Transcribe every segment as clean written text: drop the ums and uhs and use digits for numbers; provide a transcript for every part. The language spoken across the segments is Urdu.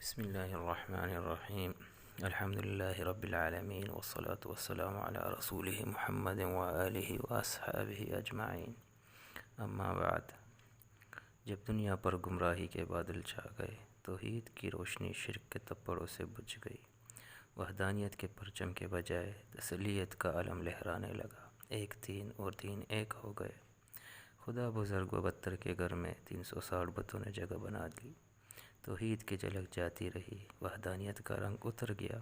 بسم الله الرحمن الرحيم. الحمد لله رب العالمين، والصلاة والسلام على رسوله محمد وآله وأصحابه أجمعین. اما بعد، جب دنیا پر گمراہی کے بادل چھا گئے، توحید کی روشنی شرک کے تپڑوں سے بجھ گئی، وحدانیت کے پرچم کے بجائے تسلیت کا علم لہرانے لگا، ایک دین اور دین ایک ہو گئے. خدا بزرگ و برتر کے گھر میں 360 بتوں نے جگہ بنا لی. توحید کی جھلک جاتی رہی، وحدانیت کا رنگ اتر گیا،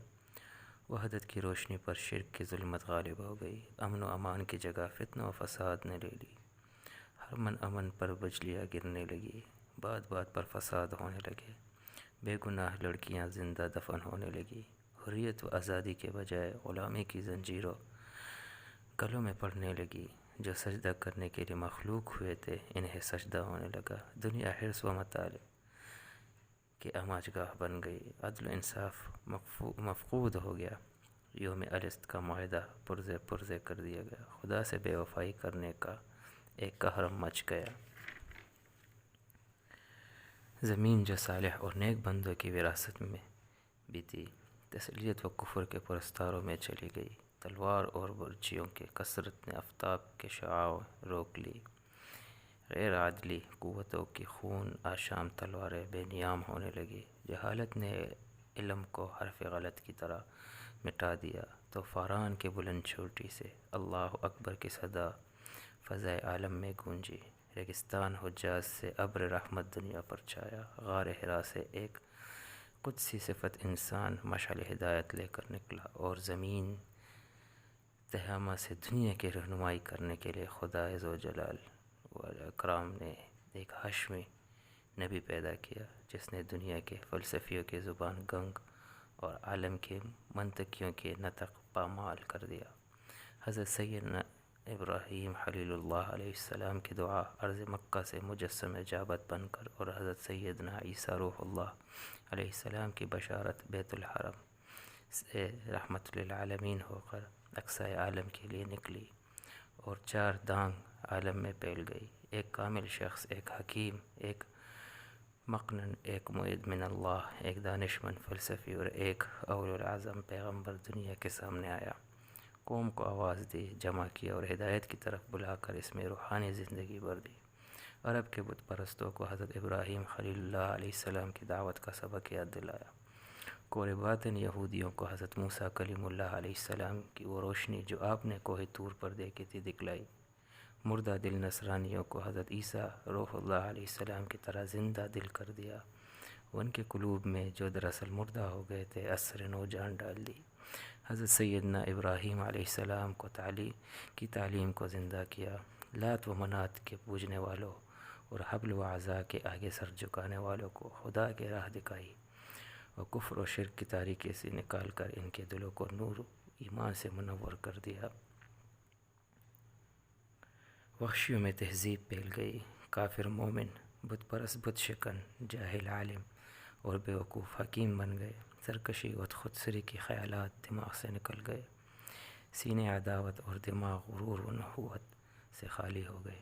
وحدت کی روشنی پر شرک کی ظلمت غالب ہو گئی، امن و امان کی جگہ فتنہ و فساد نے لے لی. ہر امن پر بجلیاں گرنے لگی، بات بات پر فساد ہونے لگے، بے گناہ لڑکیاں زندہ دفن ہونے لگی، حریت و آزادی کے بجائے غلامی کی زنجیروں گلوں میں پڑنے لگی. جو سجدہ کرنے کے لیے مخلوق ہوئے تھے، انہیں سجدہ ہونے لگا. دنیا حرص و مطالب کہ اماجگاہ بن گئی، عدل و انصاف مفقود ہو گیا. یوم الست کا معاہدہ پرزے پرزے کر دیا گیا، خدا سے بے وفائی کرنے کا ایک قہر مچ گیا. زمین جو صالح اور نیک بندوں کی وراثت میں بھی تھی، تسلیت و کفر کے پرستاروں میں چلی گئی. تلوار اور برچیوں کی کثرت نے آفتاب کے شعاع روک لی. غیر عدلی قوتوں کی خون آشام تلواریں بے نیام ہونے لگی. جہالت نے علم کو حرف غلط کی طرح مٹا دیا تو فاران کے بلند چوٹی سے اللہ اکبر کی صدا فضائے عالم میں گونجی. ریگستان حجاز سے ابر رحمت دنیا پر چھایا. غار حرا سے ایک قدسی صفت انسان مشعل ہدایت لے کر نکلا، اور زمین تہامہ سے دنیا کی رہنمائی کرنے کے لیے خدا ذوالجلال والاکرام نے ایک ہاشمی نبی پیدا کیا، جس نے دنیا کے فلسفیوں کی زبان گنگ اور عالم کے منطقیوں کے نطق پامال کر دیا. حضرت سیدنا ابراہیم خلیل اللہ علیہ السلام کی دعا ارض مکہ سے مجسم جابت بن کر، اور حضرت سیدنا عیسیٰ روح اللہ علیہ السلام کی بشارت بیت الحرم سے رحمت للعالمین ہو کر اقصائے عالم کے لیے نکلی، اور چار دانگ عالم میں پھیل گئی. ایک کامل شخص، ایک حکیم، ایک مقنن، ایک معید من اللہ، ایک دانشمند فلسفی اور ایک اول العظم پیغمبر دنیا کے سامنے آیا. قوم کو آواز دی، جمع کیا اور ہدایت کی طرف بلا کر اس میں روحانی زندگی بھر دی. عرب کے بت پرستوں کو حضرت ابراہیم خلیل اللہ علیہ السلام کی دعوت کا سبق یاد دلایا. کور باطن یہودیوں کو حضرت موسیٰ کلیم اللہ علیہ السلام کی وہ روشنی جو آپ نے کوہ طور پر دیکھی تھی دکھلائی. مردہ دل نصرانیوں کو حضرت عیسیٰ روح اللہ علیہ السلام کی طرح زندہ دل کر دیا. ان کے قلوب میں جو دراصل مردہ ہو گئے تھے، اثر نو جان ڈال دی. حضرت سیدنا ابراہیم علیہ السلام کو تعلیم کو زندہ کیا. لات و منات کے پوجنے والوں اور حبل و عزا کے آگے سر جھکانے والوں کو خدا کی راہ دکھائی، اور کفر و شرک کی تاریکی سے نکال کر ان کے دلوں کو نور ایمان سے منور کر دیا. وحشیوں میں تہذیب پھیل گئی. کافر مومن، بت پرست بت شکن، جاہل عالم اور بیوقوف حکیم بن گئے. سرکشی و خودسری کے خیالات دماغ سے نکل گئے. سینے عداوت اور دماغ غرور و نخوت سے خالی ہو گئے.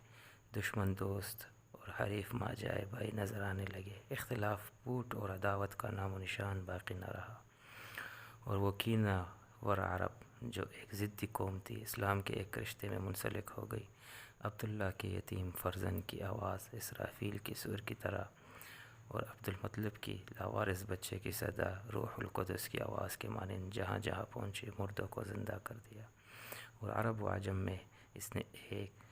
دشمن دوست اور حریف ماں جائے بھائی نظر آنے لگے. اختلاف پھوٹ اور عداوت کا نام و نشان باقی نہ رہا، اور وہ کینہ ور عرب جو ایک ضدی قوم تھی، اسلام کے ایک رشتے میں منسلک ہو گئی. عبداللہ کے یتیم فرزند کی آواز اسرافیل کی سور کی طرح، اور عبدالمطلب کی لاوارث بچے کی صدا روح القدس کی آواز کے مانند جہاں جہاں پہنچی مردوں کو زندہ کر دیا. اور عرب و عجم میں اس نے ایک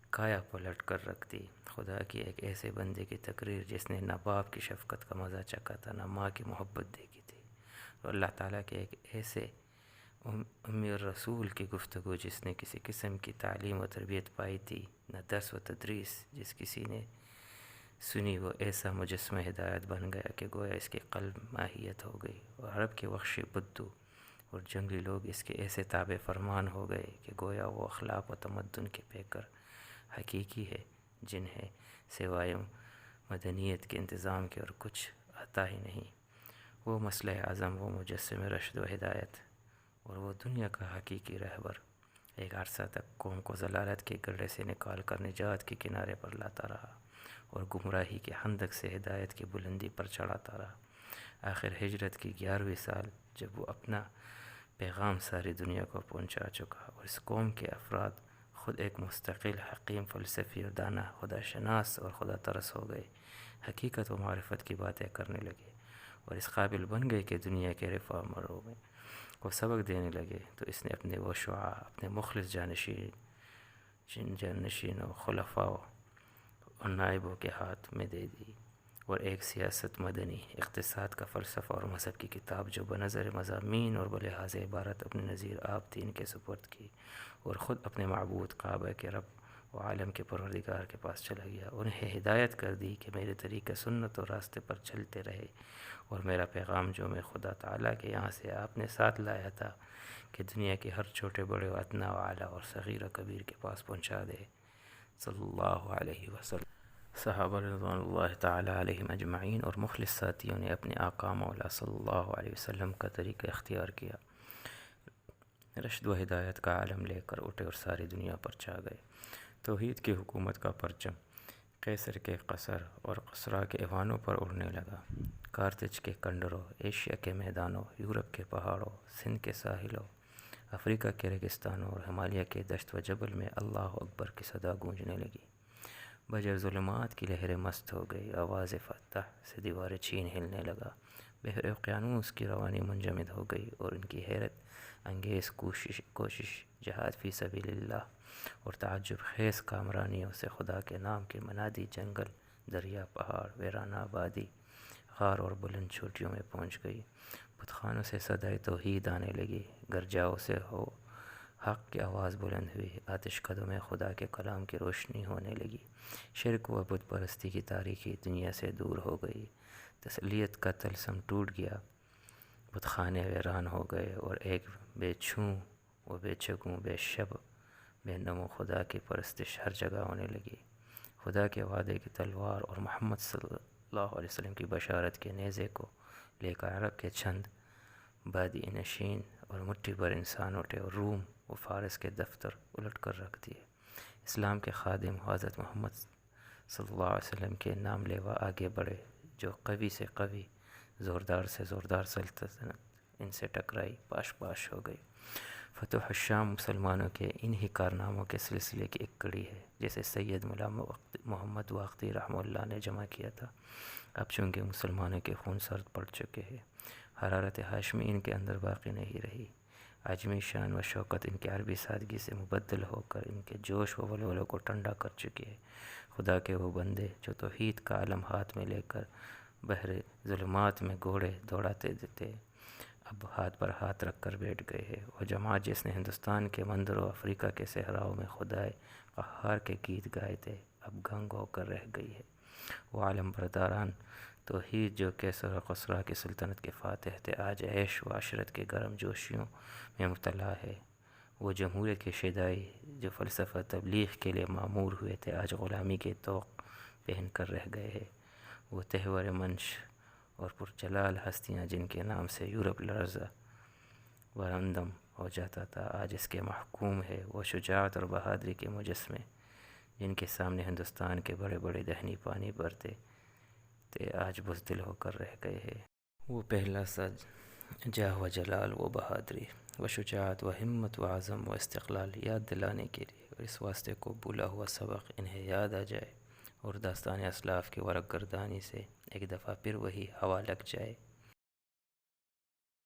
کایا پلٹ کر رکھ دی. خدا کی ایک ایسے بندے کی تقریر جس نے نہ باپ کی شفقت کا مزہ چکھا تھا، نہ ماں کی محبت دیکھی تھی، اور اللہ تعالیٰ کے ایک ایسے امی الرسول کی گفتگو جس نے کسی قسم کی تعلیم و تربیت پائی تھی، نہ درس و تدریس جس کسی نے سنی. وہ ایسا مجسمہ ہدایت بن گیا کہ گویا اس کے قلب ماہیت ہو گئی، اور عرب کے وحشی بدو اور جنگلی لوگ اس کے ایسے تابع فرمان ہو گئے کہ گویا وہ اخلاق و تمدن کے پیکر حقیقی ہے جنہیں سوائے مدنیت کے انتظام کے اور کچھ آتا ہی نہیں. وہ مسلح اعظم، وہ مجسم رشد و ہدایت، اور وہ دنیا کا حقیقی رہبر ایک عرصہ تک قوم کو ضلالت کے گڑھے سے نکال کر نجات کے کنارے پر لاتا رہا، اور گمراہی کے خندق سے ہدایت کی بلندی پر چڑھاتا رہا. آخر ہجرت کی 11ویں سال جب وہ اپنا پیغام ساری دنیا کو پہنچا چکا اور اس قوم کے افراد خود ایک مستقل حکیم فلسفی اور دانا خدا شناس اور خدا ترس ہو گئے، حقیقت و معرفت کی باتیں کرنے لگے اور اس قابل بن گئے کہ دنیا کے ریفارمروں میں کو سبق دینے لگے، تو اس نے اپنے وہ شعاع اپنے مخلص جانشین و خلفاء اور نائبوں کے ہاتھ میں دے دی اور ایک سیاست، مدنی اقتصاد کا فلسفہ اور مذہب کی کتاب جو بنظر مضامین اور بلحاظ عبارت اپنے نظیر آپ دین کے سپرد کی اور خود اپنے معبود کعبہ کے رب و عالم کے پروردگار کے پاس چلا گیا، انہیں ہدایت کر دی کہ میرے طریقہ سنت اور راستے پر چلتے رہے اور میرا پیغام جو میں خدا تعالیٰ کے یہاں سے آپ نے ساتھ لایا تھا کہ دنیا کے ہر چھوٹے بڑے و ادنا و اعلیٰ اور صغیر و کبیر کے پاس پہنچا دے، صلی اللہ علیہ وسلم۔ صحابہ رضوان اللہ تعالیٰ علیہم اجمعین اور مخلص ساتھیوں نے اپنے آقا مولا صلی اللہ علیہ وسلم کا طریقہ اختیار کیا، رشد و ہدایت کا عالم لے کر اٹھے اور ساری دنیا پر چھا گئے۔ توحید کی حکومت کا پرچم قیصر کے قصر اور قصرا کے ایوانوں پر اڑنے لگا، کارتج کے کنڈروں، ایشیا کے میدانوں، یورپ کے پہاڑوں، سندھ کے ساحلوں، افریقہ کے ریگستانوں اور ہمالیہ کے دشت و جبل میں اللہ اکبر کی صدا گونجنے لگی۔ بجر ظلمات کی لہریں مست ہو گئی، آواز فتح سے دیوار چین ہلنے لگا، بحر اقیانوس کی روانی منجمد ہو گئی اور ان کی حیرت انگیز کوشش جہاد فی سبیل اللہ اور تعجب خیز کامرانیوں سے خدا کے نام کے منادی جنگل، دریا، پہاڑ، ویرانہ آبادی، غار اور بلند چوٹیوں میں پہنچ گئی۔ بتخانوں سے صدائے توحید آنے لگی، گرجاؤں سے ہو حق کی آواز بلند ہوئی، آتش قدوں میں خدا کے کلام کی روشنی ہونے لگی، شرک و بت پرستی کی تاریکی دنیا سے دور ہو گئی، تسلیت کا طلسم ٹوٹ گیا، بت خانے ویران ہو گئے اور ایک بے چھوں و بے چگوں، بے شب بے نمو خدا کی پرستش ہر جگہ ہونے لگی۔ خدا کے وعدے کی تلوار اور محمد صلی اللہ علیہ وسلم کی بشارت کے نیزے کو لے کر عرب کے چند بادی نشین اور مٹھی بھر انسان اٹھے اور روم و فارس کے دفتر الٹ کر رکھ دیے۔ اسلام کے خادم حضرت محمد صلی اللہ علیہ وسلم کے نام لیوا آگے بڑھے، جو قوی سے قوی، زوردار سے زوردار سلطنت ان سے ٹکرائی، پاش پاش ہو گئی۔ فتح الشام مسلمانوں کے انہی کارناموں کے سلسلے کی ایک کڑی ہے، جسے سید مولا محمد واقدی رحمہ اللہ نے جمع کیا تھا۔ اب چونکہ مسلمانوں کے خون سرد پڑ چکے ہیں، حرارت ہاشمی ان کے اندر باقی نہیں رہی، عجمی شان و شوکت ان کی عربی سادگی سے مبدل ہو کر ان کے جوش و ولولوں کو ٹھنڈا کر چکی ہے۔ خدا کے وہ بندے جو توحید کا علم ہاتھ میں لے کر بحر ظلمات میں گھوڑے دوڑاتے تھے، اب ہاتھ پر ہاتھ رکھ کر بیٹھ گئے ہیں۔ وہ جماعت جس نے ہندوستان کے مندروں، افریقہ کے صحراؤں میں خدائے قہار کے گیت گائے تھے، اب گنگ ہو کر رہ گئی ہے۔ وہ عالم برداران توحید جو کیسر و قصرا کی سلطنت کے فاتح تھے، آج عیش و عشرت کے گرم جوشیوں میں مبتلا ہے۔ وہ جمہوریت کے شیدائی جو فلسفہ تبلیغ کے لیے معمور ہوئے تھے، آج غلامی کے طوق پہن کر رہ گئے ہیں۔ وہ تہور منش اور پرجلال ہستیاں جن کے نام سے یورپ لرزہ ورندم ہو جاتا تھا، آج اس کے محکوم ہے۔ وہ شجاعت اور بہادری کے مجسمے جن کے سامنے ہندوستان کے بڑے بڑے دہنی پانی بھرتے تھے، آج بزدل ہو کر رہ گئے ہیں۔ وہ پہلا سج جاہ و جلال و بہادری و شجاعت و ہمت و عزم و استقلال یاد دلانے کے لیے اور اس واسطے کو بھولا ہوا سبق انہیں یاد آ جائے اور داستان اسلاف کی ورق گردانی سے ایک دفعہ پھر وہی ہوا لگ جائے